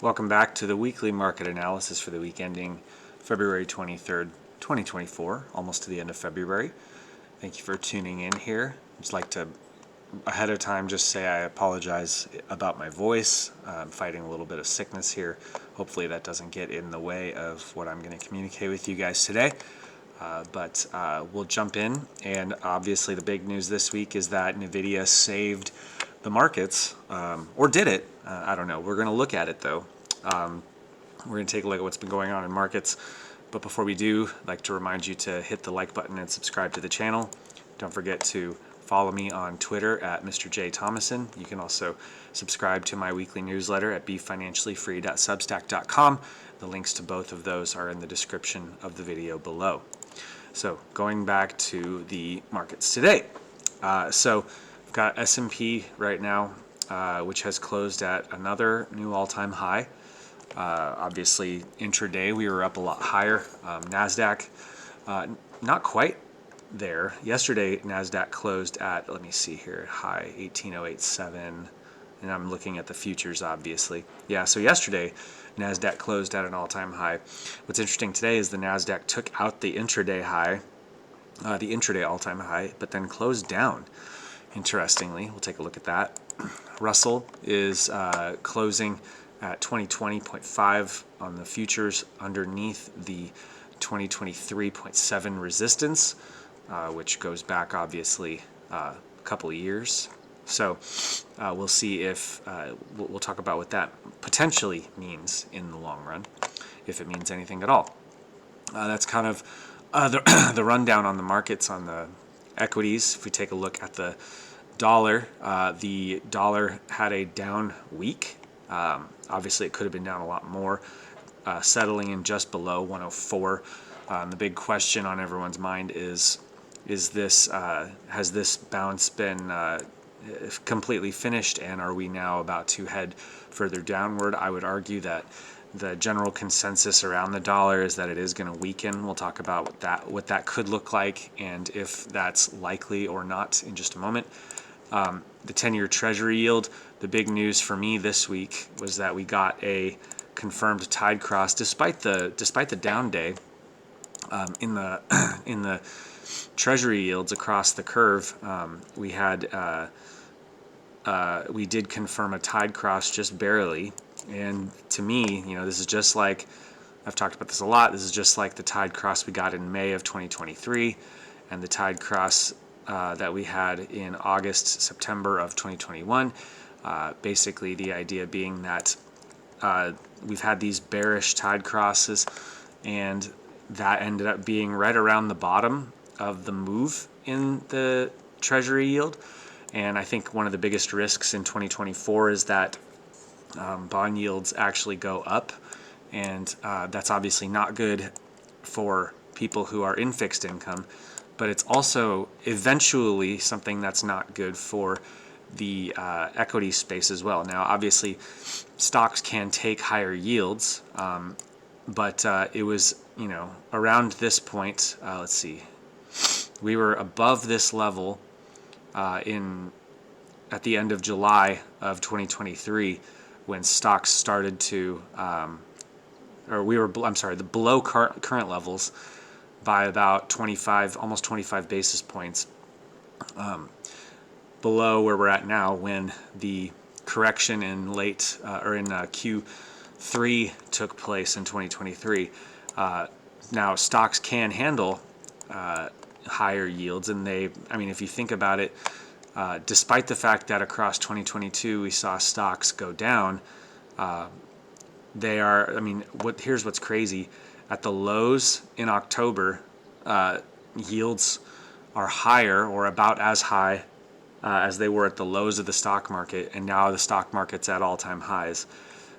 Welcome back to the weekly market analysis for the week ending February 23rd, 2024, almost to the end of February. Thank you for tuning in here. I'd just like to, ahead of time, just say I apologize about my voice. I'm fighting a little bit of sickness here. Hopefully that doesn't get in the way of what I'm going to communicate with you guys today. But we'll jump in, and obviously the big news this week is that NVIDIA saved the markets, or did it? I don't know. We're going to look at it though. We're going to take a look at what's been going on in markets. But before we do, I'd like to remind you to hit the like button and subscribe to the channel. Don't forget to follow me on Twitter at Mr. J. Thomason. You can also subscribe to my weekly newsletter at befinanciallyfree.substack.com. The links to both of those are in the description of the video below. So going back to the markets today. So we've got S&P right now, which has closed at another new all-time high. Obviously, intraday we were up a lot higher. NASDAQ, not quite there. Yesterday, NASDAQ closed at, let me see here, high 18,087. And I'm looking at the futures, obviously. Yeah, so yesterday, NASDAQ closed at an all-time high. What's interesting today is the NASDAQ took out the intraday high, the intraday all-time high, but then closed down. Interestingly, we'll take a look at that. Russell is closing at 2020.5 on the futures underneath the 2023.7 resistance, which goes back obviously a couple of years. So we'll see if we'll talk about what that potentially means in the long run, if it means anything at all. That's kind of the rundown on the markets, on the equities. If we take a look at the dollar had a down week. Obviously, it could have been down a lot more, settling in just below 104. The big question on everyone's mind is this has this bounce been completely finished, and are we now about to head further downward? I would argue that the general consensus around the dollar is that it is going to weaken. We'll talk about what that could look like and if that's likely or not in just a moment. The 10-year Treasury yield, the big news for me this week was that we got a confirmed tide cross despite the down day in the Treasury yields across the curve. We did confirm a tide cross just barely, and to me, this is just like, I've talked about this a lot, this is just like the tide cross we got in May of 2023 and the tide cross that we had in August, September of 2021. Basically, the idea being that we've had these bearish tide crosses, and that ended up being right around the bottom of the move in the Treasury yield. And I think one of the biggest risks in 2024 is that bond yields actually go up, and that's obviously not good for people who are in fixed income, but it's also eventually something that's not good for the equity space as well. Now, obviously, stocks can take higher yields, but it was, around this point, let's see, we were above this level at the end of July of 2023 when stocks started to, below current levels by about 25, almost 25 basis points below where we're at now, when the correction in Q3 took place in 2023. Now, stocks can handle higher yields, and if you think about it, despite the fact that across 2022 we saw stocks go down, here's what's crazy. At the lows in October, yields are higher or about as high as they were at the lows of the stock market, and now the stock market's at all-time highs.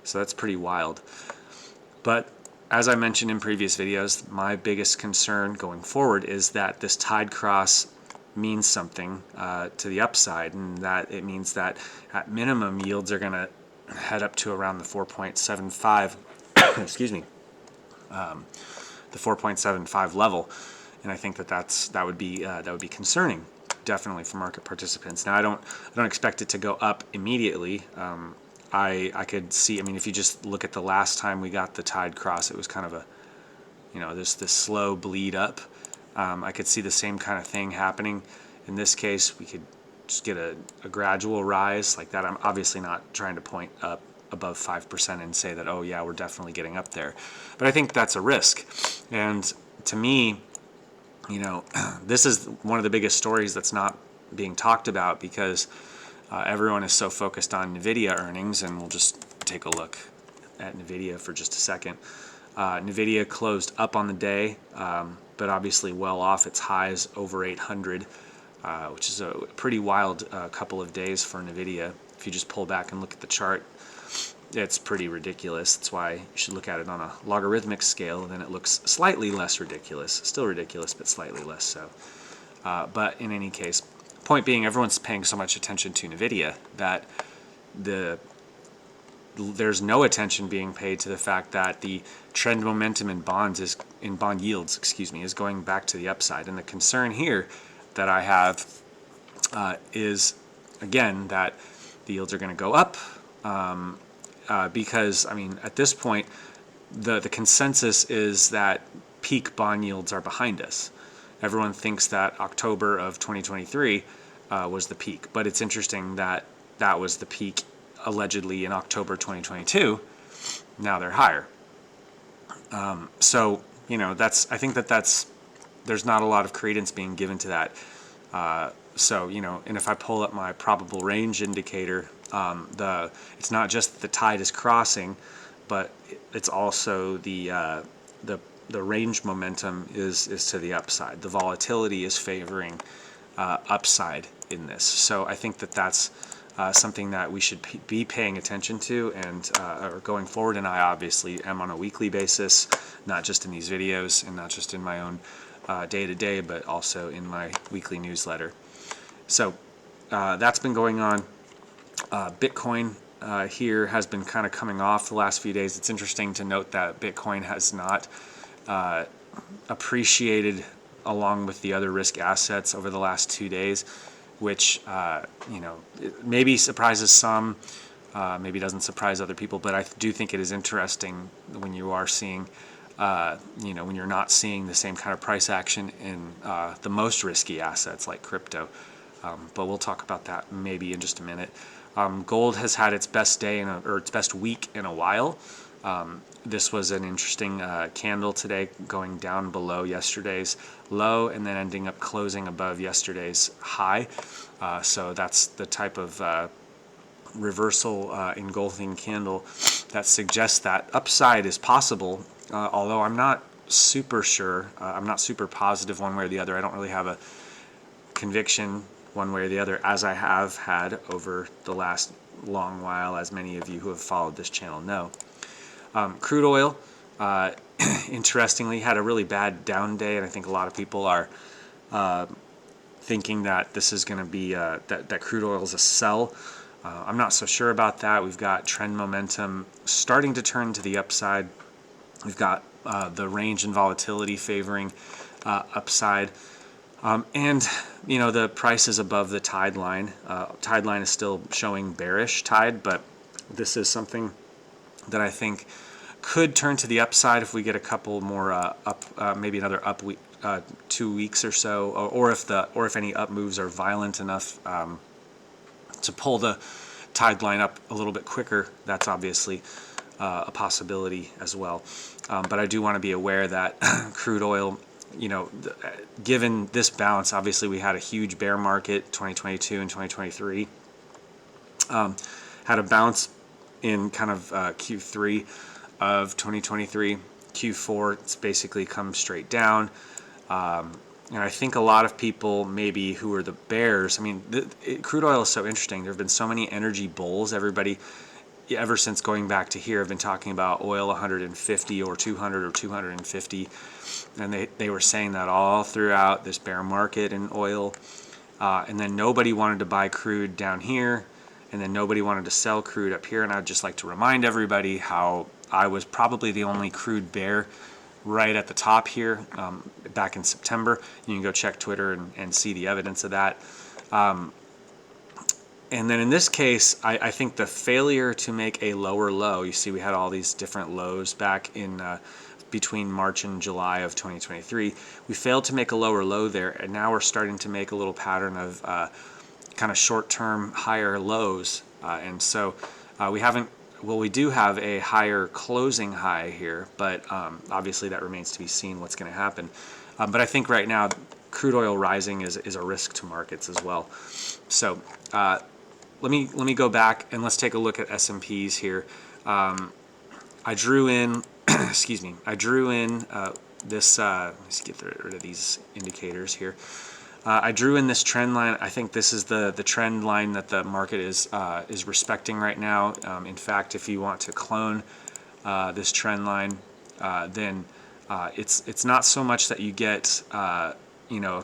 So that's pretty wild. But as I mentioned in previous videos, my biggest concern going forward is that this tide cross means something to the upside, and that it means that at minimum yields are going to head up to around the 4.75 excuse me, the 4.75 level, and I think that would be concerning, definitely, for market participants. Now, I don't expect it to go up immediately. I could see, I mean, if you just look at the last time we got the tide cross, it was kind of a, this slow bleed up. I could see the same kind of thing happening. In this case, we could just get a gradual rise like that. I'm obviously not trying to point up above 5% and say that, oh yeah, we're definitely getting up there. But I think that's a risk. And to me, this is one of the biggest stories that's not being talked about because everyone is so focused on NVIDIA earnings, and we'll just take a look at NVIDIA for just a second. NVIDIA closed up on the day, but obviously well off its highs over 800, which is a pretty wild couple of days for NVIDIA. If you just pull back and look at the chart, it's pretty ridiculous. That's why you should look at it on a logarithmic scale, then it looks slightly less ridiculous. Still ridiculous, but slightly less so. But in any case, point being, everyone's paying so much attention to NVIDIA that there's no attention being paid to the fact that the trend momentum in bond yields, is going back to the upside. And the concern here that I have is, again, that the yields are going to go up because, I mean, at this point, the consensus is that peak bond yields are behind us. Everyone thinks that October of 2023 was the peak, but it's interesting that that was the peak allegedly in October 2022. Now they're higher. So, I think that's there's not a lot of credence being given to that. So, and if I pull up my probable range indicator, it's not just the tide is crossing, but it's also the range momentum is to the upside. The volatility is favoring upside in this. So I think that's something that we should be paying attention to and going forward. And I obviously am on a weekly basis, not just in these videos and not just in my own day-to-day, but also in my weekly newsletter. So that's been going on. Bitcoin here has been kind of coming off the last few days. It's interesting to note that Bitcoin has not appreciated along with the other risk assets over the last 2 days, which maybe surprises some, maybe doesn't surprise other people. But I do think it is interesting when you are seeing, when you're not seeing the same kind of price action in the most risky assets like crypto. But we'll talk about that maybe in just a minute. Gold has had its best day or its best week in a while. This was an interesting candle today, going down below yesterday's low and then ending up closing above yesterday's high. So that's the type of reversal engulfing candle that suggests that upside is possible, although I'm not super sure. I'm not super positive one way or the other. I don't really have a conviction one way or the other, as I have had over the last long while, as many of you who have followed this channel know. Crude oil, interestingly, had a really bad down day, and I think a lot of people are thinking that this is going to be that crude oil is a sell. I'm not so sure about that. We've got trend momentum starting to turn to the upside. We've got the range and volatility favoring upside. And the price is above the tide line. Tide line is still showing bearish tide, but this is something that I think could turn to the upside if we get a couple more maybe another up week, 2 weeks or so, or if any up moves are violent enough to pull the tide line up a little bit quicker. That's obviously a possibility as well. But I do want to be aware that crude oil, given this bounce, obviously we had a huge bear market 2022 and 2023. Had a bounce in kind of Q3 of 2023. Q4, it's basically come straight down. And I think a lot of people maybe who are the bears, crude oil is so interesting. There have been so many energy bulls. Everybody, ever since going back to here, have been talking about oil 150 or 200 or 250. And they were saying that all throughout this bear market in oil. And then nobody wanted to buy crude down here. And then nobody wanted to sell crude up here. And I'd just like to remind everybody how I was probably the only crude bear right at the top here back in September. You can go check Twitter and see the evidence of that. And then in this case, I think the failure to make a lower low, you see we had all these different lows back in between March and July of 2023. We failed to make a lower low there, and now we're starting to make a little pattern of kind of short-term higher lows. And so we haven't, well, we do have a higher closing high here, but obviously that remains to be seen what's going to happen. But I think right now, crude oil rising is a risk to markets as well. So let me go back and let's take a look at S&Ps here. I drew in, excuse me, I drew in this, let's get rid of these indicators here. I drew in this trend line. I think this is the trend line that the market is respecting right now. In fact, if you want to clone this trend line, then it's not so much that you get a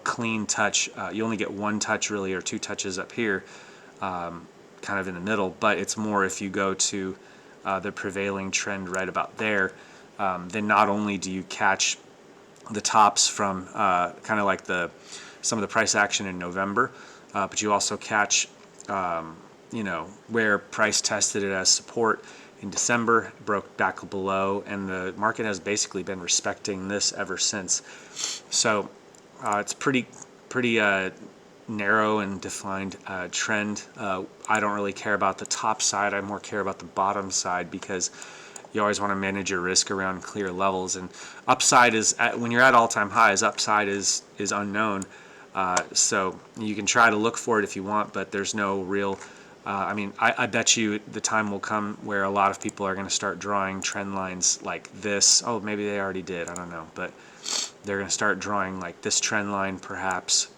clean touch. You only get one touch really, or two touches up here, kind of in the middle. But it's more if you go to the prevailing trend right about there, then not only do you catch the tops from kind of like some of the price action in November, but you also catch where price tested it as support in December, broke back below, and the market has basically been respecting this ever since. So it's pretty narrow and defined trend. I don't really care about the top side. I more care about the bottom side, because you always want to manage your risk around clear levels. And upside is when you're at all-time highs. Upside is unknown. So you can try to look for it if you want, but there's no real. I bet you the time will come where a lot of people are going to start drawing trend lines like this. Oh, maybe they already did. I don't know, but they're going to start drawing like this trend line, perhaps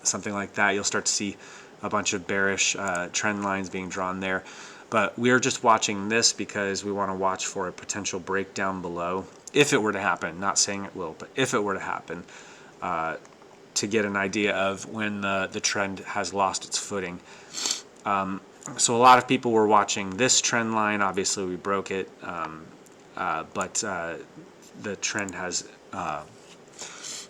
something like that. You'll start to see a bunch of bearish trend lines being drawn there. But we're just watching this because we want to watch for a potential breakdown below, if it were to happen. Not saying it will, but if it were to happen, to get an idea of when the trend has lost its footing. So a lot of people were watching this trend line. Obviously, we broke it, but the trend has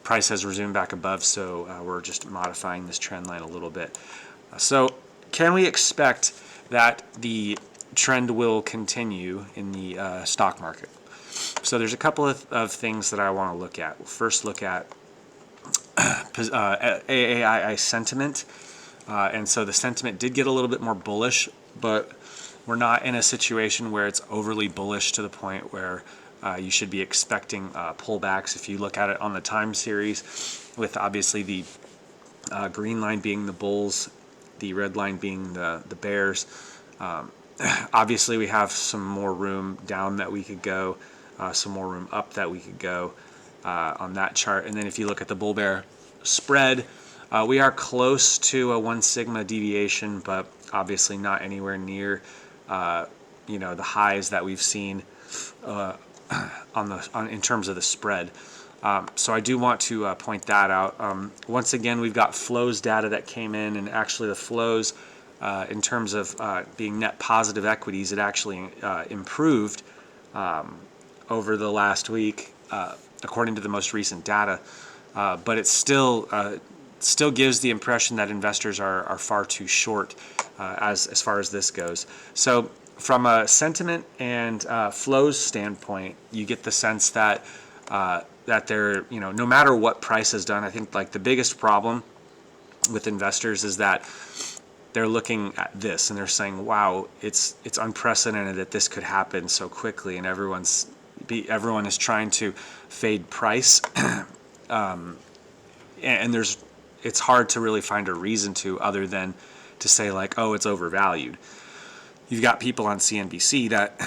price has resumed back above, so we're just modifying this trend line a little bit. So can we expect that the trend will continue in the stock market? So there's a couple of things that I want to look at. We'll first look at AAII sentiment. And so the sentiment did get a little bit more bullish, but we're not in a situation where it's overly bullish to the point where you should be expecting pullbacks. If you look at it on the time series, with obviously the green line being the bulls, the red line being the bears, obviously we have some more room down that we could go, some more room up that we could go on that chart. And then if you look at the bull bear spread, we are close to a 1 sigma deviation, but obviously not anywhere near the highs that we've seen in terms of the spread. So I do want to point that out. Once again, we've got flows data that came in, and actually the flows in terms of being net positive equities, it actually improved over the last week according to the most recent data, but it still gives the impression that investors are far too short as far as this goes. So from a sentiment and flows standpoint, you get the sense that they're, no matter what price has done, I think like the biggest problem with investors is that they're looking at this and they're saying, wow, it's unprecedented that this could happen so quickly, and everyone is trying to fade price. And it's hard to really find a reason to, other than to say like, oh, it's overvalued. You've got people on CNBC that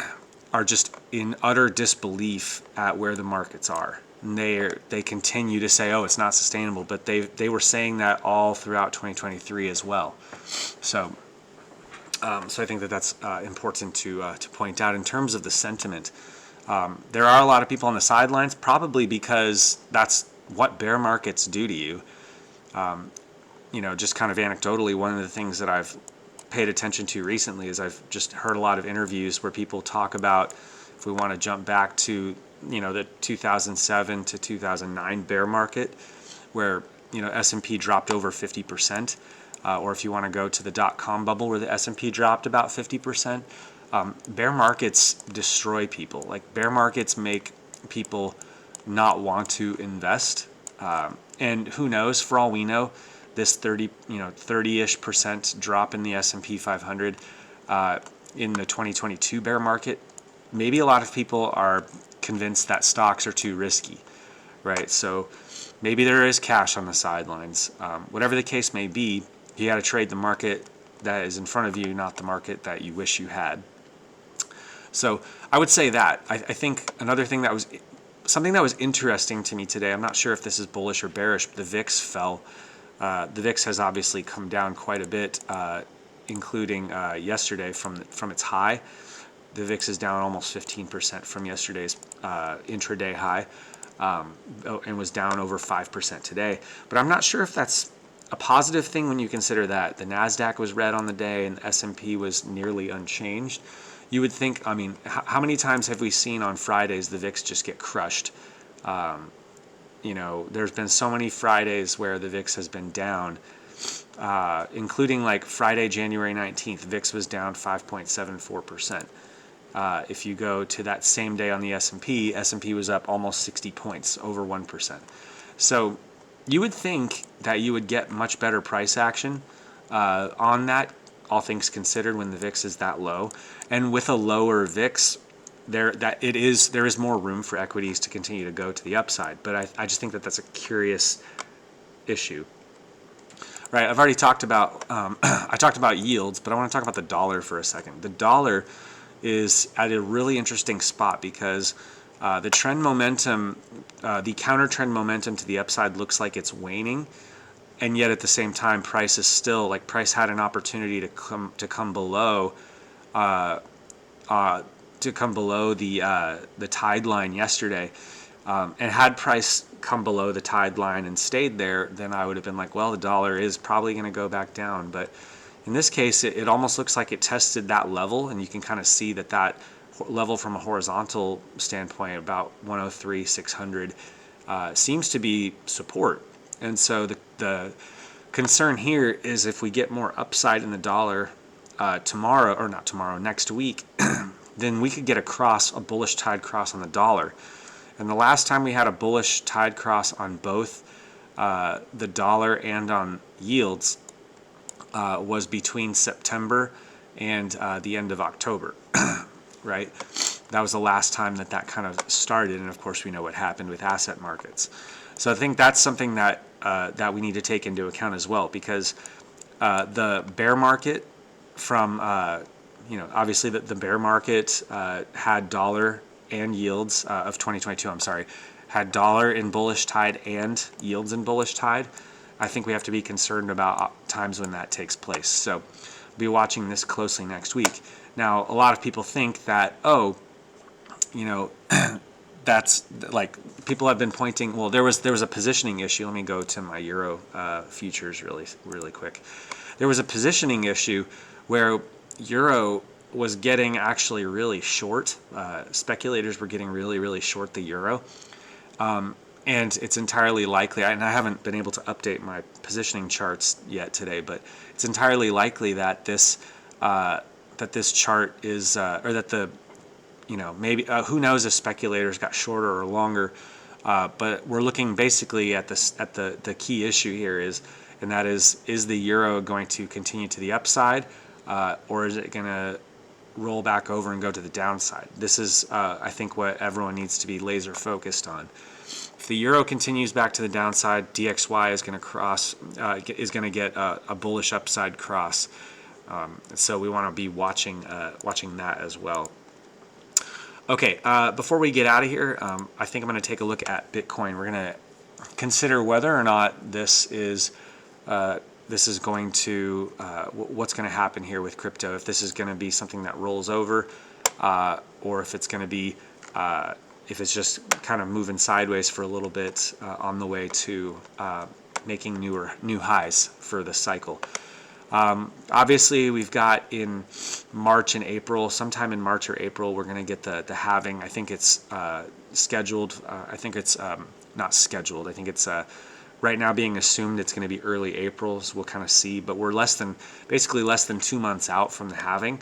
are just in utter disbelief at where the markets are. And they continue to say, oh, it's not sustainable, but they were saying that all throughout 2023 as well. So I think that's important to point out in terms of the sentiment. There are a lot of people on the sidelines, probably because that's what bear markets do to you. Just kind of anecdotally, one of the things that I've paid attention to recently is I've just heard a lot of interviews where people talk about, if we want to jump back to the 2007 to 2009 bear market, where S&P dropped over 50%. or if you want to go to the dot-com bubble where the S&P dropped about 50%, bear markets destroy people. Like, bear markets make people not want to invest. And who knows, for all we know, this 30-ish% drop in the S&P 500 in the 2022 bear market, maybe a lot of people are convinced that stocks are too risky, right? So maybe there is cash on the sidelines. Whatever the case may be, you got to trade the market that is in front of you, not the market that you wish you had. So I would say that. I think another thing that was something that was interesting to me today, I'm not sure if this is bullish or bearish, but the VIX fell. The VIX has obviously come down quite a bit, including yesterday from its high. The VIX is down almost 15% from yesterday's intraday high, and was down over 5% today. But I'm not sure if that's a positive thing when you consider that the NASDAQ was red on the day and the S&P was nearly unchanged. You would think, I mean, how many times have we seen on Fridays the VIX just get crushed? There's been so many Fridays where the VIX has been down, including like Friday, January 19th, VIX was down 5.74%. If you go to that same day on the S&P was up almost 60 points, over 1%. So you would think that you would get much better price action on that, all things considered, when the VIX is that low. And with a lower VIX, there is more room for equities to continue to go to the upside. But I just think that that's a curious issue. Right, I've already talked about I talked about yields, but I want to talk about the dollar for a second. The dollar is at a really interesting spot because the trend momentum, the counter trend momentum to the upside looks like it's waning, and yet at the same time, price is still, like, price had an opportunity to come below the tide line yesterday, and had price come below the tide line and stayed there, then I would have been like, well, the dollar is probably going to go back down. But in this case, it almost looks like it tested that level, and you can kind of see that level from a horizontal standpoint, about 103,600, seems to be support. And so the concern here is if we get more upside in the dollar next week, then we could get a bullish tide cross on the dollar. And the last time we had a bullish tide cross on both the dollar and on yields was between September and the end of October, right? That was the last time that kind of started, and of course we know what happened with asset markets. So I think that's something that we need to take into account as well, because the bear market obviously the bear market had dollar and yields of 2022, had dollar in bullish tide and yields in bullish tide. I think we have to be concerned about times when that takes place. So we'll be watching this closely next week. Now, a lot of people think that, that's like, people have been pointing, well, there was a positioning issue. Let me go to my Euro futures really quick. There was a positioning issue where Euro was getting actually really short. Speculators were getting really short the Euro. And it's entirely likely, and I haven't been able to update my positioning charts yet today, but it's entirely likely that this chart is, or that maybe, who knows if speculators got shorter or longer, but we're looking basically at the key issue here is the Euro going to continue to the upside, or is it going to roll back over and go to the downside? This is, I think, what everyone needs to be laser focused on. If the Euro continues back to the downside, DXY is going to get a bullish upside cross. So we want to be watching that as well. Okay, before we get out of here, I think I'm going to take a look at Bitcoin. We're going to consider whether or not this is going to what's going to happen here with crypto. If this is going to be something that rolls over, or if it's going to be if it's just kind of moving sideways for a little bit on the way to making new highs for the cycle. Obviously, we've got in March and April, sometime in March or April, we're going to get the halving. I think it's scheduled. I think it's not scheduled. I think it's right now being assumed it's going to be early April, so we'll kind of see, but we're basically less than 2 months out from the halving.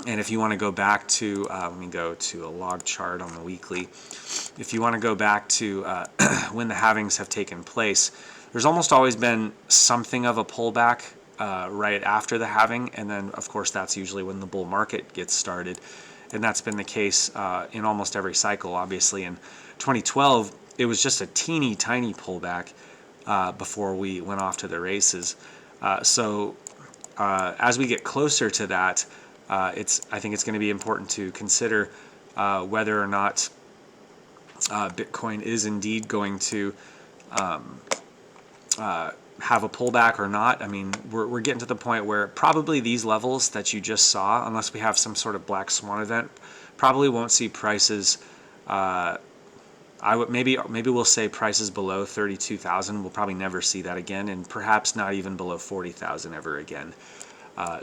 And if you want to go back to, let me go to a log chart on the weekly. If you want to go back to when the halvings have taken place, there's almost always been something of a pullback right after the halving, and then of course that's usually when the bull market gets started, and that's been the case in almost every cycle. Obviously in 2012 it was just a teeny tiny pullback before we went off to the races. So as we get closer to that, I think it's going to be important to consider whether or not Bitcoin is indeed going to have a pullback or not. I mean, we're getting to the point where probably these levels that you just saw, unless we have some sort of black swan event, probably won't see prices. Maybe we'll say prices below 32,000. We'll probably never see that again, and perhaps not even below 40,000 ever again.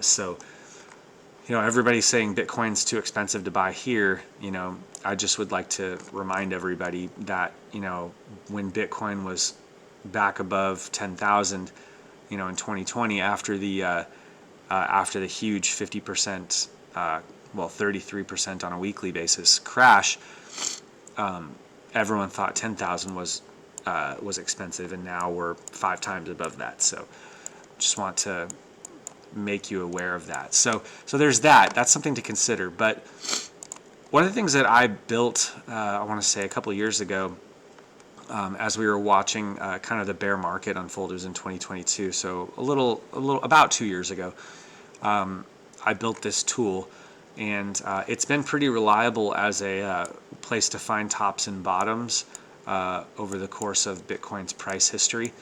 So, everybody's saying Bitcoin's too expensive to buy here. I just would like to remind everybody that, when Bitcoin was back above 10,000, in 2020 after the huge 50%, 33% on a weekly basis crash, everyone thought 10,000 was expensive, and now we're 5 times above that. So, just want to make you aware of that. So there's that. That's something to consider. But one of the things that I built, I want to say a couple of years ago, as we were watching kind of the bear market unfold, was in 2022. So a little about 2 years ago, I built this tool, and it's been pretty reliable as a place to find tops and bottoms over the course of Bitcoin's price history.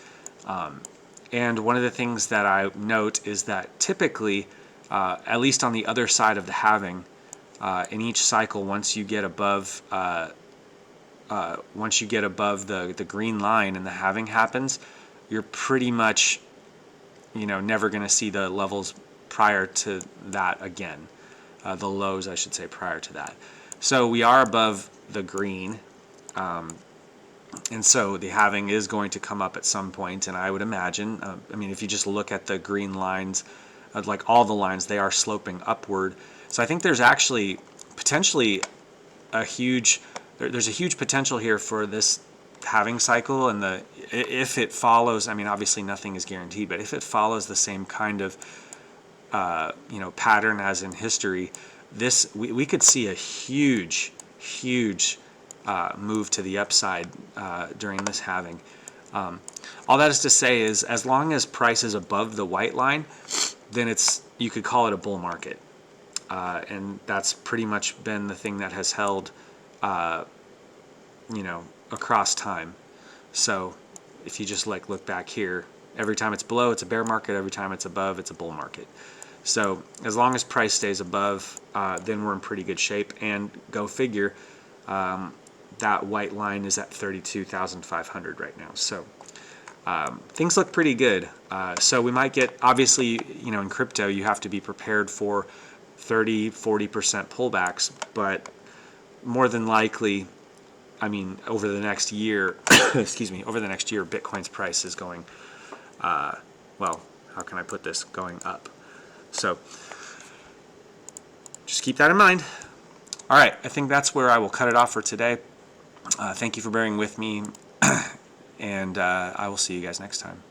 And one of the things that I note is that typically, at least on the other side of the halving, in each cycle, once you get above the green line and the halving happens, you're pretty much, never going to see the levels prior to that again, the lows, I should say, prior to that. So we are above the green. And so the halving is going to come up at some point, and I would imagine, if you just look at the green lines, like all the lines, they are sloping upward. So I think there's actually potentially there's a huge potential here for this halving cycle, and if it follows, obviously nothing is guaranteed, but if it follows the same kind of pattern as in history, we could see a huge move to the upside during this halving. All that is to say is, as long as price is above the white line, then you could call it a bull market, and that's pretty much been the thing that has held, across time. So if you just look back here, every time it's below, it's a bear market. Every time it's above, it's a bull market. So as long as price stays above, then we're in pretty good shape. And go figure, that white line is at 32,500 right now. So things look pretty good. So we might get, obviously, in crypto, you have to be prepared for 30-40% pullbacks, but more than likely, over the next year, over the next year, Bitcoin's price is going, how can I put this, going up. So just keep that in mind. All right, I think that's where I will cut it off for today. Thank you for bearing with me, and I will see you guys next time.